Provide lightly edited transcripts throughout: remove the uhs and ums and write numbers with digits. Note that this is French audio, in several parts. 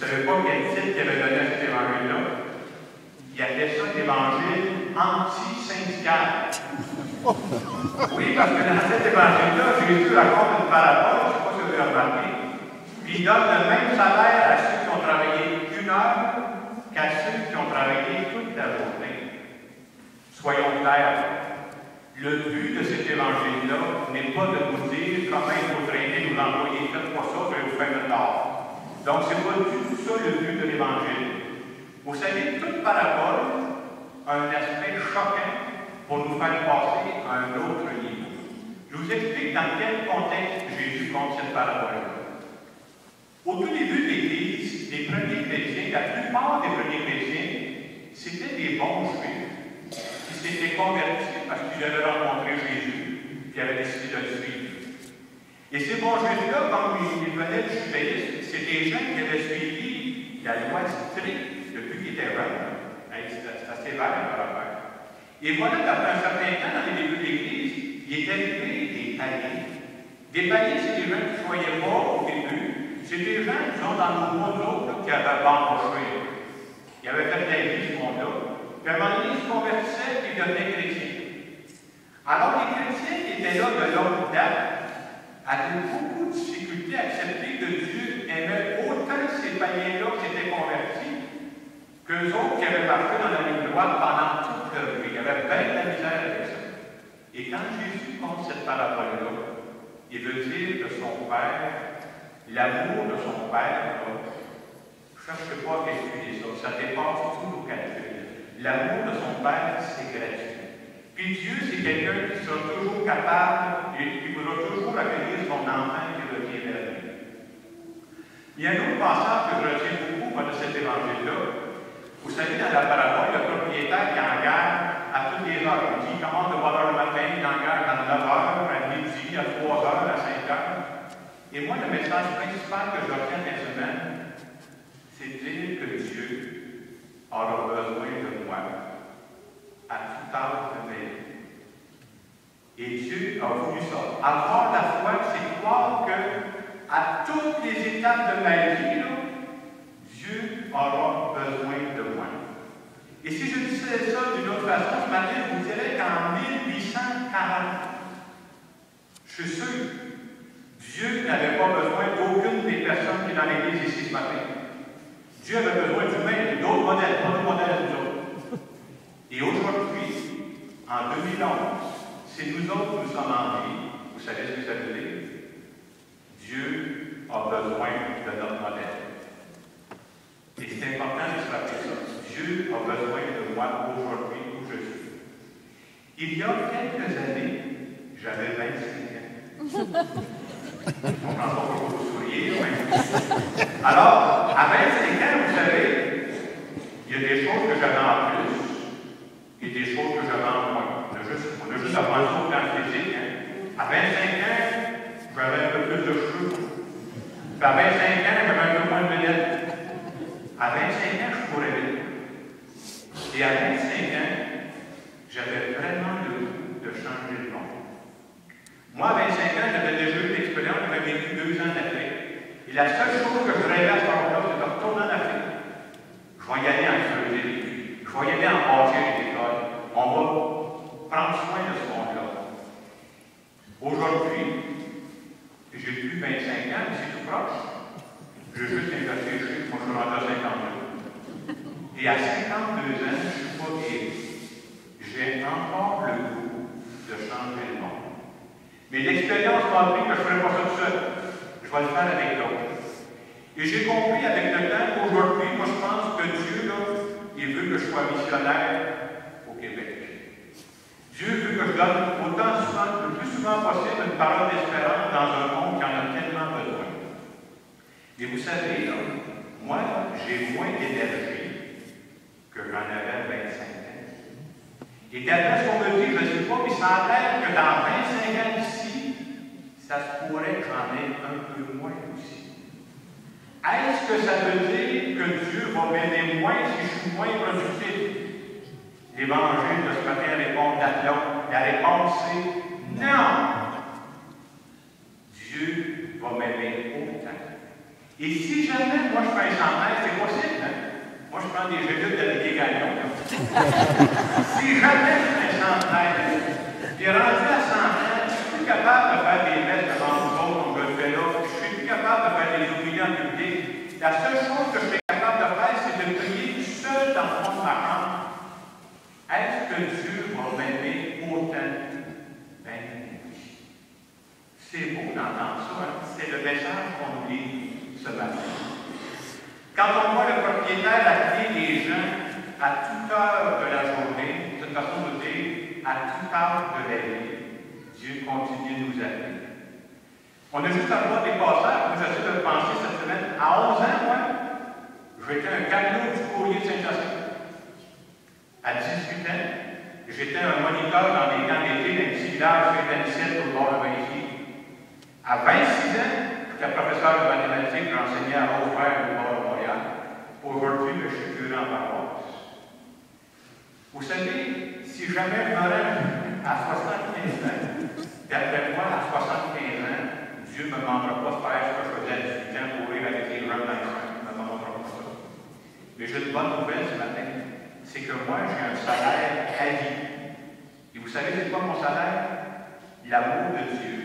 savez pas quel titre qu'il avait donné à cet évangile-là? Il appelait ça l'évangile anti-syndical. Oui, parce que dans cet évangile-là, Jésus raconte une parabole, je ne sais pas si vous avez remarqué, puis il donne le même salaire à ceux qui ont travaillé 1 heure qu'à ceux qui ont travaillé toute la journée. Soyons clairs, le but de cet évangile-là n'est pas de vous dire comment il faut traiter nos employés. Faites pas ça, je vais vous faire le tort. Donc, ce n'est pas du tout ça le but de l'évangile. Vous savez, toute parabole a un aspect choquant pour nous faire passer à un autre niveau. Je vous explique dans quel contexte Jésus compte cette parabole-là. Au tout début de l'Église, les premiers chrétiens, la plupart des premiers chrétiens, c'était des bons juifs qui s'étaient convertis parce qu'ils avaient rencontré Jésus et avaient décidé de le suivre. Et ces bons juifs-là, comme ils venaient du judaïsme, c'est des gens qui avaient suivi la loi stricte depuis qu'ils étaient jeunes. C'est assez vague par rapport. Et voilà qu'après un certain temps, dans les débuts de l'Église, il est arrivé des païens. Des païens, c'est des gens qui ne croyaient pas au début. C'est des gens qui sont dans nos mondes autres qui avaient bamboché. Ils avaient fait la vie ce monde-là. Puis à un moment donné, ils se convertissaient et ils devenaient chrétiens. Alors les chrétiens qui étaient là de longue date avaient beaucoup de difficultés à accepter que Dieu aimait autant ces païens-là qui s'étaient convertis qu'eux autres qui avaient marché dans la ligne droite pendant toute leur vie. Il y avait bien de la misère avec ça. Et quand Jésus compte cette parabole-là, il veut dire de son Père, l'amour de son Père, ne cherchez pas à calculer ça, ça dépasse tous nos calculs. L'amour de son Père, c'est gratuit. Puis Dieu, c'est quelqu'un qui sera toujours capable et qui voudra toujours accueillir son enfant qui revient vers lui. Il y a un autre passage que je retiens beaucoup de cet évangile-là. Vous savez, dans la parabole, le propriétaire qui engage à toutes les heures. Il dit, il commence de 3 heures le matin, il engage à 9 heures, à midi, à 3 heures, à 5 heures. Et moi, le message principal que je retiens cette semaine, c'est de dire que Dieu aura besoin de moi à tout âge de ma vie. Et Dieu a voulu ça. Avoir la foi, c'est croire que à toutes les étapes de ma vie, là, Dieu aura besoin de moi. Et si je disais ça d'une autre façon, ce matin, je vous dirais qu'en 1840, je suis sûr, Dieu n'avait pas besoin d'aucune des personnes qui sont dans l'Église ici ce matin. Dieu avait besoin d'humains et d'autres modèles, pas de modèles nous autres. Et aujourd'hui, en 2011, c'est nous autres qui nous sommes en vie. Vous savez ce que ça veut dire? Dieu a besoin de notre modèle. Et c'est important de se rappeler ça. Dieu a besoin de moi aujourd'hui où je suis. Il y a quelques années, j'avais 25 ans. On prend pas beaucoup de sourire, mais... Alors, à 25 ans, vous savez, il y a des choses que j'avais en plus et des choses que j'avais en moins. On a juste apprendre ça au plan physique. Hein. À 25 ans, j'avais un peu plus de cheveux. Puis à 25 ans, j'avais un peu moins de lunettes. À 25 ans, je courais vite. Et à 25 ans, j'avais vraiment le goût de changer de monde. Moi, à 25 ans, j'avais déjà eu l'expérience, j'avais vécu 2 ans d'Afrique. Et la seule chose que je rêvais à ce moment-là, c'est de retourner en Afrique. Je vais y aller en creuser les puits. Je vais y aller en bâtir les écoles. On va prendre soin de ce monde-là. Aujourd'hui, j'ai plus 25 ans, mais c'est tout proche. J'ai juste réfléchi, moi je suis rendu à 52. Et à 52 ans, je ne suis pas vieilli. J'ai encore le goût de changer le monde. Mais l'expérience m'a appris que je ne ferais pas ça tout seul. Je vais le faire avec d'autres. Et j'ai compris avec le temps qu'aujourd'hui, moi je pense que Dieu, là, il veut que je sois missionnaire au Québec. Dieu veut que je donne autant souvent, le plus souvent possible, une parole d'espérance dans un monde qui en a tellement besoin. Mais vous savez, là, moi, j'ai moins d'énergie que j'en avais à 25 ans. Et d'après ce qu'on me dit, je ne sais pas, mais ça a l'air que dans 25 ans ici, ça se pourrait que j'en ai un peu moins aussi. Est-ce que ça veut dire que Dieu va m'aider moins si je suis moins productif? L'Évangile de ce matin répond d'Athlon. La réponse c'est non! Dieu va m'aimer autant. Et si jamais moi je fais un centenaire, prends des gélules d'Olivier Gagnon. Si jamais je fais 113, puis rendu à 113, je suis plus capable de faire des messes devant vous autres comme je le fais là, je suis plus capable de faire des opinions en public. La seule chose que je suis capable de faire, c'est de prier seul dans le fond de ma chambre. Est-ce que Dieu va m'aimer autant? Ben oui. C'est beau d'entendre ça, hein? C'est le message qu'on nous lit ce matin. Quand on voit le propriétaire appeler les gens à toute heure de la journée, c'est une façon de dire à toute heure de la vie, Dieu continue de nous appeler. On a juste à voir des passages. Moi, j'essaie de penser cette semaine. À 11 ans, moi, j'étais un camion du courrier de Saint-Jacinthe. À 18 ans, j'étais un moniteur dans les camps d'été d'un petit village Saint-Anicette au bord de Vinci. À 26 ans, j'étais professeur de mathématiques, j'enseignais à Rosemère au bord de Montréal. Aujourd'hui, je suis curé en paroisse. Vous savez, si jamais je me rends à 75 ans, et après moi, à 75 ans, Dieu ne me demandera pas de faire ce que je faisais à 18 ans, courir avec les jeunes dans les champs. Il ne me demandera pas ça. Mais j'ai une bonne nouvelle ce matin, c'est que moi, j'ai un salaire à vie. Et vous savez, c'est quoi mon salaire? L'amour de Dieu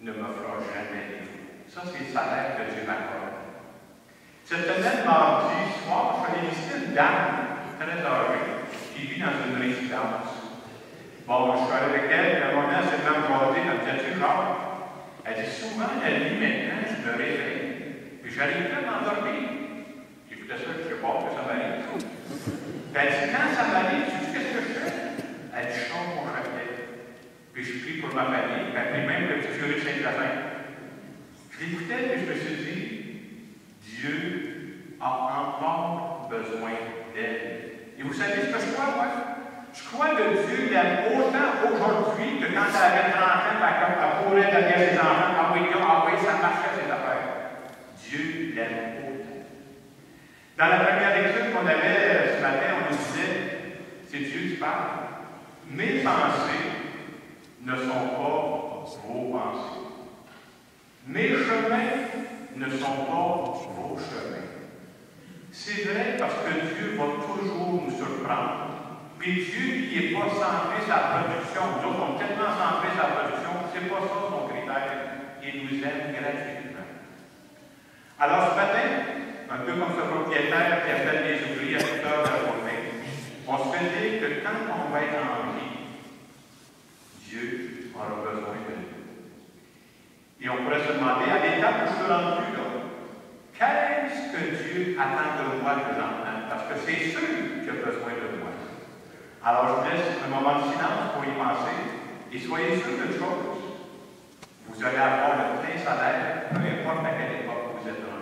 ne me fera jamais défaut. Ça, c'est le salaire que Dieu m'accorde. Cette semaine, mardi soir, je suis allé visiter une dame très âgée qui vit dans une résidence. Bon, je suis allé avec elle, et à un moment, elle s'est même jasée, elle me dit, genre, elle dit, souvent, la nuit, maintenant, je me réveille, puis j'arrive pas à m'endormir. J'écoutais ça, je sais pas que ça m'arrive. Puis elle dit, quand ça m'arrive, tu sais qu'est-ce que je fais? Elle dit, je chante mon chapelet. Puis je prie pour ma famille, puis après même le petit curé de Saint-Jacinthe. Je l'écoutais, et je me suis dit, Dieu a encore besoin d'elle. Et vous savez ce que je crois, moi? Je crois que Dieu l'aime autant aujourd'hui que quand elle avait 30 ans, elle courait derrière ses enfants, ah oui, ça marchait ses affaires. Dieu l'aime autant. Dans la première lecture qu'on avait ce matin, on nous disait, c'est Dieu qui parle. Mes pensées ne sont pas vos pensées. Mes chemins ne sont pas vos chemins. C'est vrai parce que Dieu va toujours nous surprendre. Puis Dieu qui n'est pas centré sur la production, nous autres, on est tellement centrés sur la production, c'est pas ça son critère. Il nous aime gratuitement. Alors ce matin, un peu comme ce propriétaire qui appelle les ouvriers à toute heure de la journée, on se fait dire que quand on va être en vie, Dieu aura besoin de nous. Et on pourrait se demander, à l'étape où je suis rendu là, qu'est-ce que Dieu attend de moi présentement? Parce que c'est sûr qu'il a besoin de moi. Alors, je vous laisse un moment de silence pour y penser et soyez sûrs d'une chose. Vous allez avoir le plein salaire, peu importe à quelle époque vous êtes rendu.